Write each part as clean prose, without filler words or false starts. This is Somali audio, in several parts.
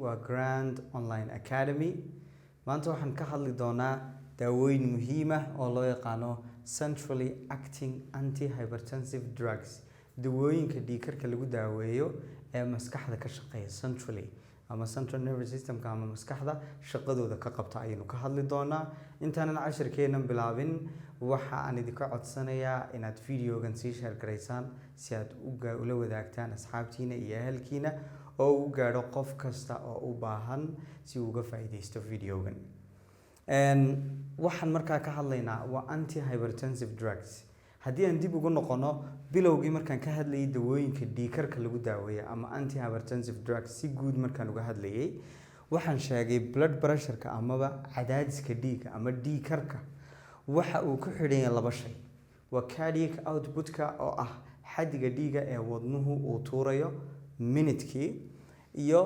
waa Grand Online Academy. Maanta waxaan ka hadli doonaa daawooyin muhiim ah oo loo yaqaano centrally acting antihypertensive drugs. Daawooyinka dhiigkarka lagu daaweeyo ee maskaxda ka shaqeeya centrally ama central nervous system ka ama maskaxda shaqadooda ka qabta ayaynu ka hadli doonaa. Intaanan casharkeenan bilaabin waxa aan idinka codsanayaa inaad videogan sii share gareysaan si aad ula wadaagtaan asxaabtiina iyo ehelkiina oo uu gaadho qof kasta oo u baahan si uu uga faa'iideysto videogan. Waxaan markaa ka hadlaynaa waa antihypertensive drugs. haddii aan dib ugu noqono bilowgii markaan ka hadlayay dawooyinka dhiigkarka lagu daaweeyo ama antihypertensive drugs si guud markaan uga hadlayay waxaan sheegay blood pressure-ka amaba cadaadiska dhiigga ama dhiigkarka waxa uu ku xidhan yahay laba shay. waa cardiac output-ka oo ah xaddiga dhiigga ee wadnuhu uu tuurayo minute-kii iyo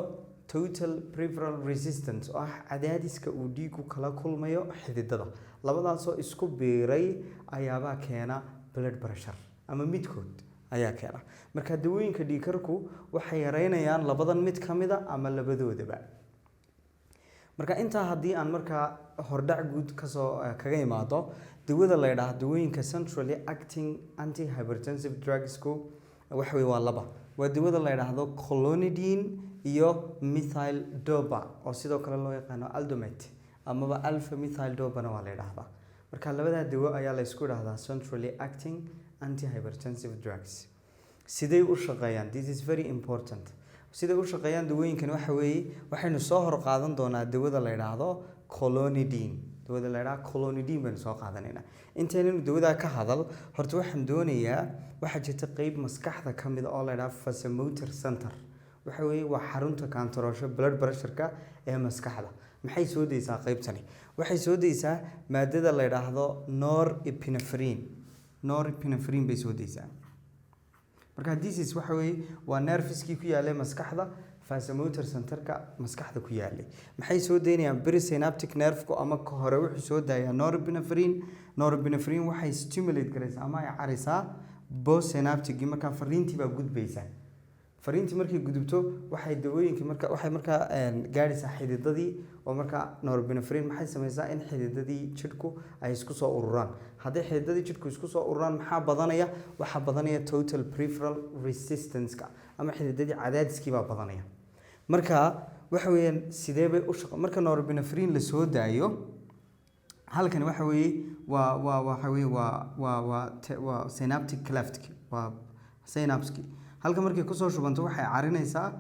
total peripheral resistance oo ah cadaadiska uu dhiiggu kala kulmayo xididada. labadaasoo isku biiray ayaabaa keena blood pressure ama midkood ayaa keena. marka dawooyinka dhiigkarku waxay yareynayaan labadan mid ka mid ah ama labadoodaba. marka intaa haddii aan markaa hordhac guud kaga imaado dawada la yidhaahdo dawooyinka centrally acting antihypertensive drugsku waxa waa laba. waa dawada la yidhaahdo clonidine iyo methyl dopa oo sidoo kale loo yaqaano aldomate amaba alpha methyl dopana waa la yidhaahdaa. marka labadaa dawo ayaa la isku yidhaahdaa centrally acting antihypertensive drugs. sidee u shaqeeyaan? This is very important. siday u shaqeeyaan dawooyinkan waxa weeye waxaynu soo hor qaadan doonaa dawada la yidhaahdo clonidine. dawada la yidhaahdo clonidine baynu soo qaadanaynaa. intaynu dawadaa ka hadal horta waxaan doonayaa waxaa jirta qeyb maskaxda ka mid oo la yidhaahdo vasomotor center. waxa weeye waa xarunta kantaroosho blood pressure-ka ee maskaxda. maxay soo deysaa qeybtani? waxay soo deysaa maadada la yidhaahdo norepinephrine. norepinephrine bay soo deysaa. marka this waxa weeye waa nerveski ku yaalay maskaxda vasomotor center-ka maskaxda ku yaalay. maxay soo deynayaan perisynaptic nerve-ku ama ka hore wuxuu soo daayaa norepinephrine. norepinephrine waxay stimulate garaysaa ama ay carisaa postsynaptic marka fariintii baa gudbaysa. fariintii markay gudubto waxay dawooyinka waxay markaa gaadhaysaa xididadii oo markaa norepinephrine maxay samaysaa in xididadii jidhku ay isku soo ururaan. haddii xididadii jidhku isku soo ururaan maxaa badanaya? waxaa badanaya total peripheral resistance-ka ama xididadii cadaadiskii baa badanaya. marka waxa weeyaan sidee bay u shaqo marka norepinephrine la soo daayo halkan waxa weeye waa synaptic cleft waa synapse-ki halka markay kusoo shubanto waxay carinaysaa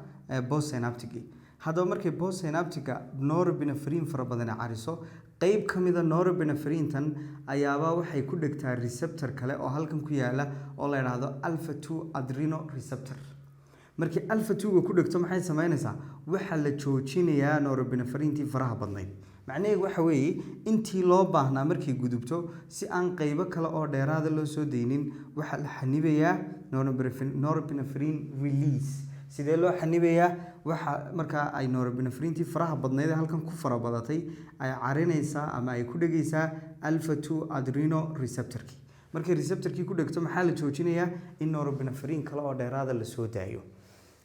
postsynaptic. haddaba markay postsynaptic-ka norepinephrine fara badan cariso qeyb ka mid a norepinephrine-tan ayaaba waxay ku dhegtaa receptor kale oo halkan ku yaala oo la yidhaahdo alpha 2 adrenoreceptor. markii alpha 2-ga ku dhegto maxay samaynaysaa? waxaa la joojinayaa norepinephrine-tii faraha badnayd. macnaheedu waxa weeye intii loo baahnaa markay gudubto si aan qeybo kale oo dheeraada loo soo deynin waxaa la xanibayaa norepinephrine release. sidee loo xanibayaa? waxa markaa ay norepinephrine-tii faraha badnayd ee halkan ku fara badatay ay carinaysaa ama ay ku dhegaysaa alpha 2 adrenoreceptor-kii. markay receptor-kii ku dhegto maxaa la joojinayaa? in norepinephrine kale oo dheeraada la soo daayo.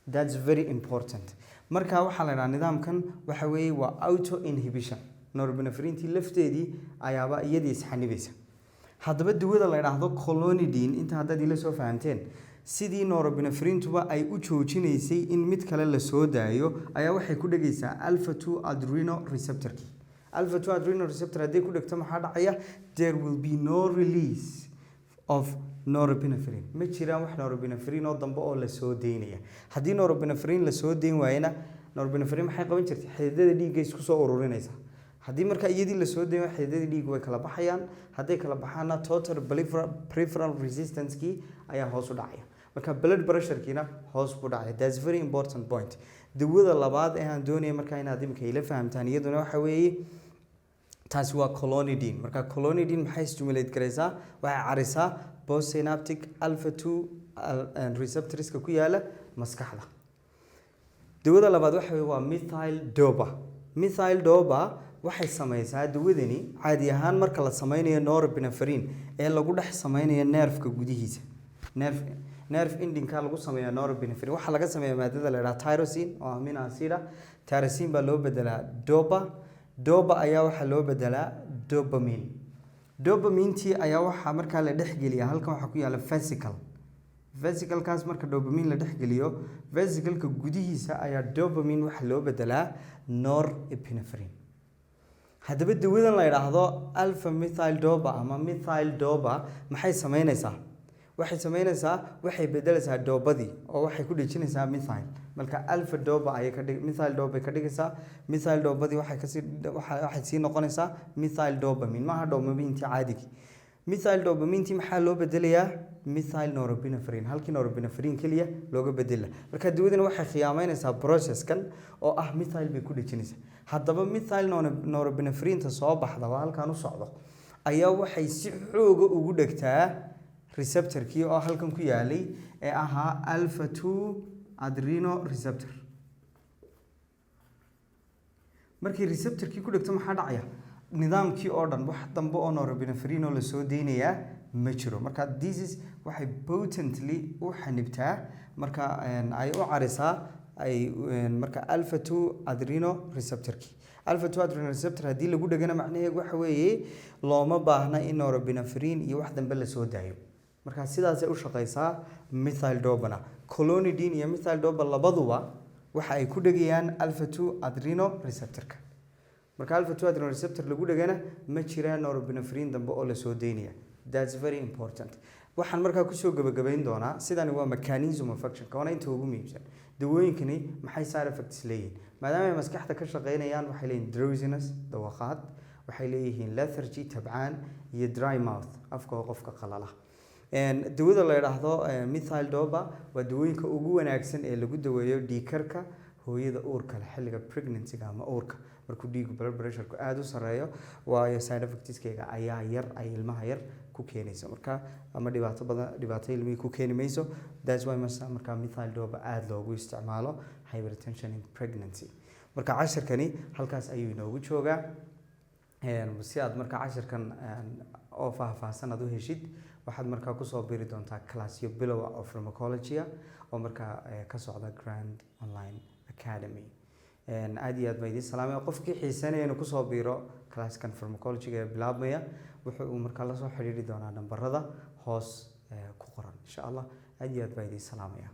That's very important. marka waxaa la yidhaha nidaamkan waxa weeye waa auto inhibition. norepinephrine-tii lafteedii ayaaba iyadii isxanibaysa. haddaba dawada la yidhaahdo clonidine inta haddaad ila soo fahamteen sidii norepinephrine-tuba ay u joojinaysay in mid kale la soo daayo ayaa waxay ku dhegaysaa alpha 2 adrenoreceptor-kii. alpha 2 adrenoreceptor hadday ku dhegto maxaa dhacaya? there will be no release of norepinephrine. ma jiraan wax norepinephrine oo dambe oo la soo deynaya. haddii norepinephrine la soo deyn waayana norepinephrine maxay qaban jirtay? xididada dhiigga isku soo ururinaysa. haddii marka iyadii la soo deyn waayo xididada dhiigga way kala baxayaan. hadday kala baxaana total peripheral resistance-kii ayaa hoos u dhacaya. marka blood pressure-kiina hoos buu dhacaya. That's very important point. dawada labaad ee aan doonaya markaa inaad imika ila fahamtaan iyaduna waxa weeye taasi waa clonidine. marka clonidine maxay stimulate garaysaa? waxay carisaa postsynaptic alpha 2 receptors-ka ku yaala maskaxda. dawada labaad waxa weeye waa methyl dopa. methyl dopa waxay samaysaa dawadani caadi ahaan marka la sameynayo norepinephrine ee lagu dhex sameynayo nerve-ka gudihiisa. nerve ending-ka lagu sameeyaa norepinephrine waxaa laga sameeyaa maadada la yidhaahdo tyrosine oo amino acid ah. tyrosine baa loo bedelaa dopa ayaa waxaa loo bedelaa dopamine. Dopamine-tii ayaa waxaa markaa la dhexgeliyaa halkan waxaa ku yaala vesicalkaas marka dopamine la dhexgeliyo vesicalka gudihiisa ayaa dopamine waxaa loo bedelaa norepinephrine. haddaba dawadan la yidhaahdo alpha methyl dopa ama methyl dopa maxay sameynaysaa? waxay bedelaysaa doobadii oo waxay ku dhejinaysaa methyl. marka alpha dopa methyl dopa ka dhigaysaa. methyl dopadii waxay sii noqonaysaa methyl dopamine, maaha dopamine-tii caadigii. methyl dopamine-tii maxaa loo bedelayaa methyl norepinephrine, halkii norepinephrine keliya looga bedela. marka dawadani waxay khiyaameynaysaa processkan oo ah methyl bay ku dhejinaysaa. haddaba methyl norepinephrine-ta soo baxda waa halkan u socdo ayaa waxay si xooga ugu dhegtaa receptor-kii oo halkan ku yaalay ee ahaa alpha 2 adrenoreceptor. markii receptor-kii ku dhegto maxaa dhacaya? nidaamkii oo dhan wax dambe oo norepinephrine oo la soo deynayaa ma jiro. marka disease waxay potently u xanibtaa marka ay u carisaa marka alpha 2 adrenoreceptor-kii. alpha 2 adrenoreceptor haddii lagu dhegana macnaheedu waxa weeye looma baahna in norepinephrine iyo wax dambe la soo daayo. marka sidaasay u shaqaysaa methyl dopana. clonidine iyo methyl dopa labaduba waxa ay ku dhegayaan alpha 2 adrenoreceptor-ka. marka alpha 2 adrenoreceptor lagu dhegana ma jiraan norepinephrine dambe oo la soo deynaya. that's very important. waxaan markaa kusoo gabagabayn doonaa sidani waa mechanism of action kawana inta ugu muhiimsan. dawooyinkani maxay side effects leeyihiin? maadaama ay maskaxda ka shaqeynayaan waxay leeyihiin drowsiness dawaqaad, waxay leeyihiin lethargy tabcaan iyo dry mouth afka oo qofka qalala. dawada la yidhaahdo methyl dopa waa dawooyinka ugu wanaagsan ee lagu daweeyo dhiigkarka hooyada uurka leh xilliga pregnancy-ga ama uurka markuu dhiigu blood pressure-ku aada u sareeyo, waayo side effects-keega ayaa yar ay ilmaha yar ku keenaysa marka ama dhibaato ilmihii ku keeni mayso. that's why marka methyl dopa aada loogu isticmaalo hypertension in pregnancy. marka cashirkani halkaas ayuu inoogu joogaa. si aad marka cashirkan oo faahfaahsan aad u heshid waxaad markaa kusoo biri doontaa classyo bilow oo pharmacology oo markaa ka socda Grand Online Academy. aad iyo aad baa idiin salaamaya. qofkii xiisanaya inuu kusoo biro classkan pharmacology ee bilaabmaya wuxuu markaa la soo xiriiri doonaa nambarada hoos ku qoran insha Allah. aad iyo aad baa idiin salaamaya.